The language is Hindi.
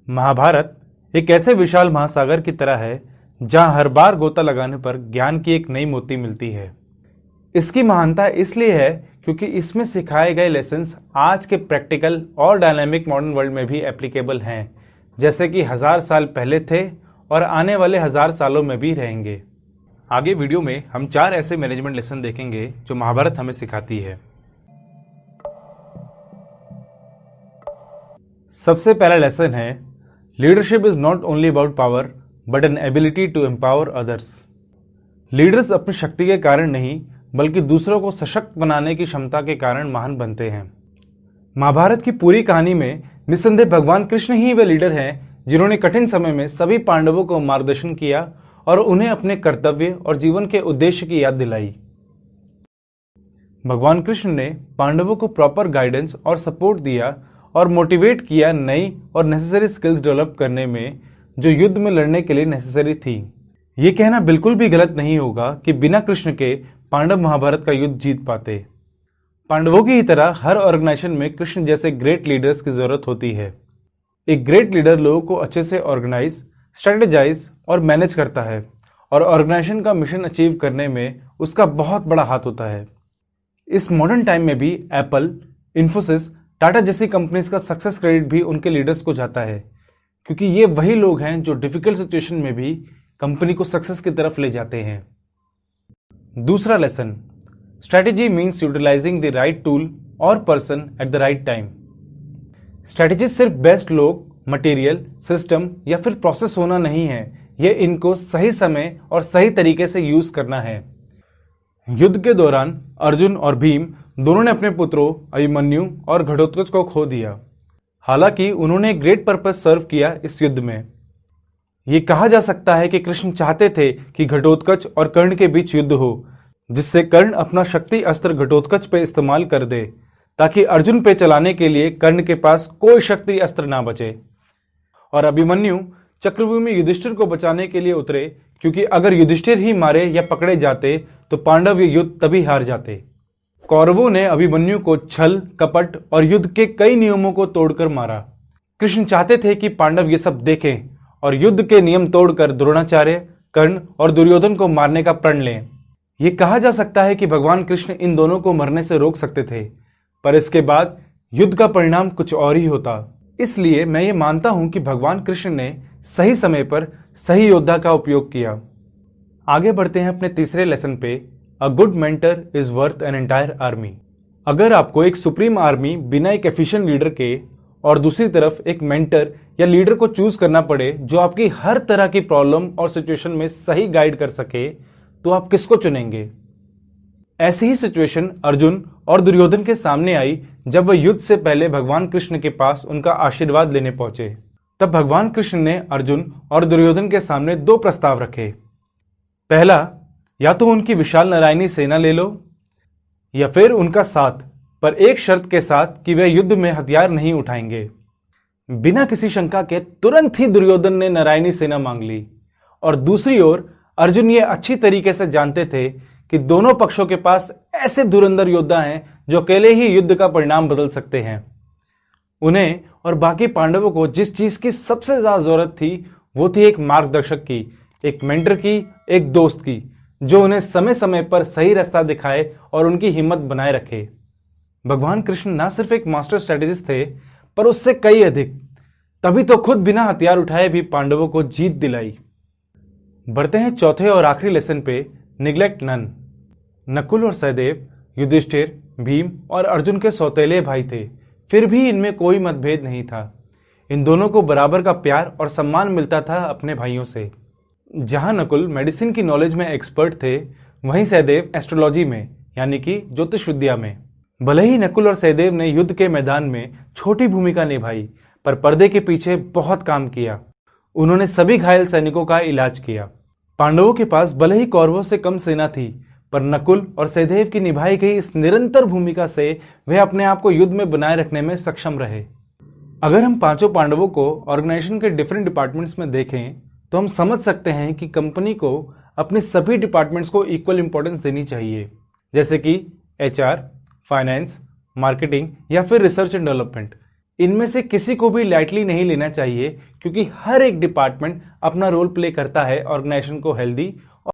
महाभारत एक ऐसे विशाल महासागर की तरह है जहां हर बार गोता लगाने पर ज्ञान की एक नई मोती मिलती है। इसकी महानता इसलिए है क्योंकि इसमें सिखाए गए लेसन्स आज के प्रैक्टिकल और डायनामिक मॉडर्न वर्ल्ड में भी एप्लीकेबल हैं, जैसे कि 1000 साल पहले थे और आने वाले 1000 सालों में भी रहेंगे। आगे वीडियो में हम 4 ऐसे मैनेजमेंट लेसन देखेंगे जो महाभारत हमें सिखाती है। सबसे पहला लेसन है, leadership is not only about power but an ability to empower others. Leaders अपनी शक्ति के कारण नहीं बल्कि दूसरों को सशक्त बनाने की क्षमता के कारण महान बनते हैं। महाभारत की पूरी कहानी में निस्संदेह भगवान कृष्ण ही वे लीडर हैं जिन्होंने कठिन समय में सभी पांडवों को मार्गदर्शन किया और उन्हें अपने कर्तव्य और जीवन के उद्देश्य की याद दिलाई। भगवान कृष्ण ने पांडवों को प्रॉपर गाइडेंस और सपोर्ट दिया और मोटिवेट किया नई और नेसेसरी स्किल्स डेवलप करने में जो युद्ध में लड़ने के लिए नेसेसरी थी। ये कहना बिल्कुल भी गलत नहीं होगा कि बिना कृष्ण के पांडव महाभारत का युद्ध जीत पाते। पांडवों की ही तरह हर ऑर्गेनाइजेशन में कृष्ण जैसे ग्रेट लीडर्स की जरूरत होती है। एक ग्रेट लीडर लोगों को अच्छे से ऑर्गेनाइज, स्ट्रेटेजाइज और मैनेज करता है और ऑर्गेनाइजेशन का मिशन अचीव करने में उसका बहुत बड़ा हाथ होता है। इस मॉडर्न टाइम में भी एप्पल, इन्फोसिस, टाटा जैसी कंपनीज का सक्सेस क्रेडिट भी उनके लीडर्स को जाता है, क्योंकि ये वही लोग हैं जो डिफिकल्ट सिचुएशन में भी कंपनी को सक्सेस की तरफ ले जाते हैं। दूसरा lesson, strategy means utilising the right tool और person at the right time. Strategy सिर्फ बेस्ट लोग, मटेरियल, सिस्टम या फिर प्रोसेस होना नहीं है, यह इनको सही समय और सही तरीके से यूज करना है। युद्ध के दौरान अर्जुन और भीम दोनों ने अपने पुत्रों अभिमन्यु और घटोत्कच को खो दिया। हालांकि उन्होंने एक ग्रेट पर्पस सर्व किया इस युद्ध में। ये कहा जा सकता है कि कृष्ण चाहते थे कि घटोत्कच और कर्ण के बीच युद्ध हो, जिससे कर्ण अपना शक्ति अस्त्र घटोत्कच पे इस्तेमाल कर दे ताकि अर्जुन पे चलाने के लिए कर्ण के पास कोई शक्ति अस्त्र ना बचे। और अभिमन्यु चक्रव्यूह में युधिष्ठिर को बचाने के लिए उतरे, क्योंकि अगर युधिष्ठिर ही मारे या पकड़े जाते तो पांडव ये युद्ध तभी हार जाते। कौरवों ने अभिमन्यु को छल, कपट और युद्ध के कई नियमों को तोड़कर मारा। कृष्ण चाहते थे कि पांडव ये सब देखें और युद्ध के नियम तोड़कर द्रोणाचार्य, कर्ण और दुर्योधन को मारने का प्रण लें। यह कहा जा सकता है कि भगवान कृष्ण इन दोनों को मरने से रोक सकते थे, पर इसके बाद युद्ध का परिणाम कुछ और ही होता। इसलिए मैं ये मानता हूं कि भगवान कृष्ण ने सही समय पर सही योद्धा का उपयोग किया। आगे बढ़ते हैं अपने तीसरे लेसन पे, a good mentor is worth an entire army. अगर आपको एक सुप्रीम आर्मी बिना एक एफिशिएंट लीडर के और दूसरी तरफ एक मेंटर या लीडर को चूज करना पड़े जो आपकी हर तरह की प्रॉब्लम और सिचुएशन में सही गाइड कर सके, तो आप किसको चुनेंगे? ऐसी ही सिचुएशन अर्जुन और दुर्योधन के सामने आई जब वह युद्ध से पहले भगवान कृष्ण के पास उनका आशीर्वाद लेने पहुंचे। तब भगवान कृष्ण ने अर्जुन और दुर्योधन के सामने 2 प्रस्ताव रखे। पहला, या तो उनकी विशाल नारायणी सेना ले लो या फिर उनका साथ, पर एक शर्त के साथ कि वे युद्ध में हथियार नहीं उठाएंगे। बिना किसी शंका के तुरंत ही दुर्योधन ने नारायणी सेना मांग ली। और दूसरी ओर अर्जुन ये अच्छी तरीके से जानते थे कि दोनों पक्षों के पास ऐसे धुरंधर योद्धा हैं जो अकेले ही युद्ध का परिणाम बदल सकते हैं। उन्हें और बाकी पांडवों को जिस चीज की सबसे ज्यादा जरूरत थी वो थी एक मार्गदर्शक की, एक मेंटर की, एक दोस्त की, जो उन्हें समय समय पर सही रास्ता दिखाए और उनकी हिम्मत बनाए रखे। भगवान कृष्ण ना सिर्फ एक मास्टर स्ट्रेटेजिस्ट थे, पर उससे कई अधिक। तभी तो खुद बिना हथियार उठाए भी पांडवों को जीत दिलाई। बढ़ते हैं चौथे और आखिरी लेसन पे, निग्लेक्ट नन। नकुल और सहदेव युधिष्ठिर, भीम और अर्जुन के सौतेले भाई थे, फिर भी इनमें कोई मतभेद नहीं था। इन दोनों को बराबर का प्यार और सम्मान मिलता था अपने भाइयों से। जहां नकुल मेडिसिन की नॉलेज में एक्सपर्ट थे, वहीं सहदेव एस्ट्रोलॉजी में यानी कि ज्योतिष विद्या में। भले ही नकुल और सहदेव ने युद्ध के मैदान में छोटी भूमिका निभाई, पर पर्दे के पीछे बहुत काम किया। उन्होंने सभी घायल सैनिकों का इलाज किया। पांडवों के पास भले ही कौरवों से कम सेना थी, पर नकुल और सहदेव की निभाई गई इस निरंतर भूमिका से वे अपने आप को युद्ध में बनाए रखने में सक्षम रहे। अगर हम पांचों पांडवों को ऑर्गेनाइजेशन के डिफरेंट डिपार्टमेंट्स में देखें तो हम समझ सकते हैं कि कंपनी को अपने सभी डिपार्टमेंट्स को इक्वल इंपॉर्टेंस देनी चाहिए, जैसे कि HR, फाइनेंस, मार्केटिंग या फिर रिसर्च एंड डेवलपमेंट। इनमें से किसी को भी लाइटली नहीं लेना चाहिए, क्योंकि हर एक डिपार्टमेंट अपना रोल प्ले करता है ऑर्गेनाइजेशन को हेल्दी